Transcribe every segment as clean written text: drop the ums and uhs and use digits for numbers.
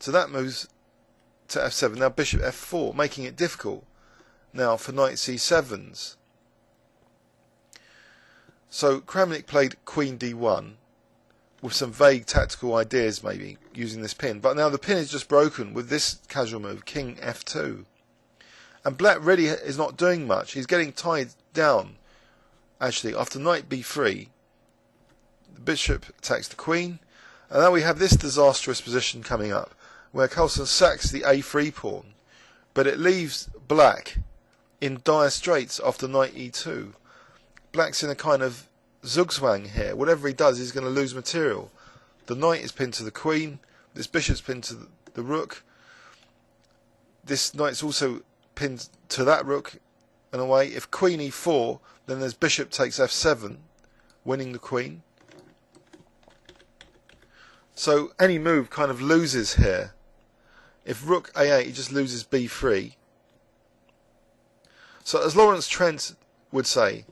So that moves to f7. Now bishop f4, making it difficult now for knight c7s. So Kramnik played queen d1 with some vague tactical ideas, maybe using this pin, but now the pin is just broken with this casual move, king f2. And black really is not doing much. He's getting tied down, actually. After knight b3, the bishop attacks the queen, and now we have this disastrous position coming up, where Carlsen sacks the a3 pawn, but it leaves black in dire straits after knight e2. Black's in a kind of zugzwang here. Whatever he does, he's going to lose material. The knight is pinned to the queen, this bishop's pinned to the rook, this knight's also pinned to that rook in a way. If queen e4, then there's bishop takes f7, winning the queen. So any move kind of loses here. If rook a8, he just loses b3. So as Lawrence Trent would say,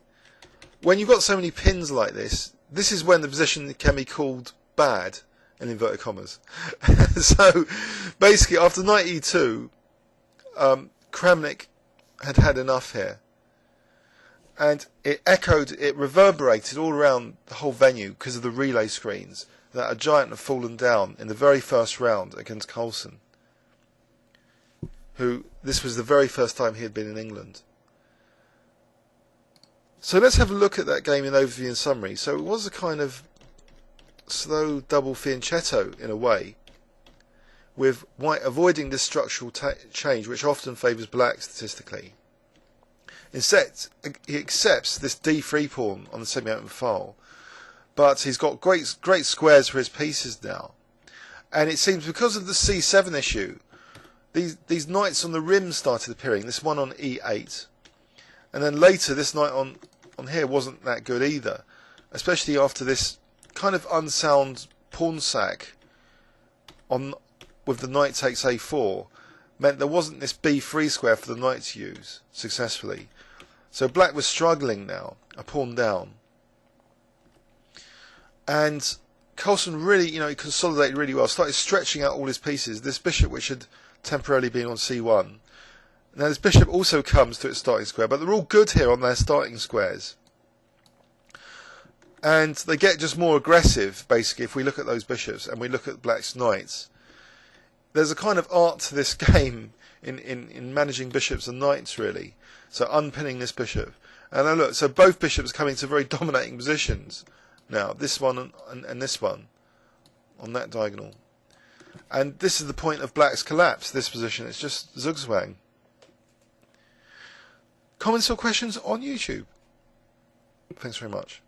when you've got so many pins like this, this is when the position can be called bad, in inverted commas. So basically after knight e2, Kramnik had had enough here. And it echoed, it reverberated all around the whole venue because of the relay screens that a giant had fallen down in the very first round against Carlsen, who, this was the very first time he had been in England. So let's have a look at that game in overview and summary. So it was a kind of slow double fianchetto in a way, with white avoiding this structural change which often favours black statistically. Instead, he accepts this d3 pawn on the semi-open file, but he's got great squares for his pieces now. And it seems because of the c7 issue, these knights on the rim started appearing, this one on e8. And then later, this knight on here wasn't that good either, especially after this kind of unsound pawn sack with the knight takes a4, meant there wasn't this b3 square for the knight to use successfully. So black was struggling now, a pawn down. And Carlsen really, he consolidated really well, started stretching out all his pieces. This bishop, which had temporarily been on c1, now this bishop also comes to its starting square, but they're all good here on their starting squares. And they get just more aggressive, basically, if we look at those bishops and we look at black's knights. There's a kind of art to this game in managing bishops and knights, really. So unpinning this bishop. And now look, so both bishops coming to very dominating positions. Now, this one and this one on that diagonal. And this is the point of black's collapse, this position. It's just zugzwang. Comments or questions on YouTube? Thanks very much.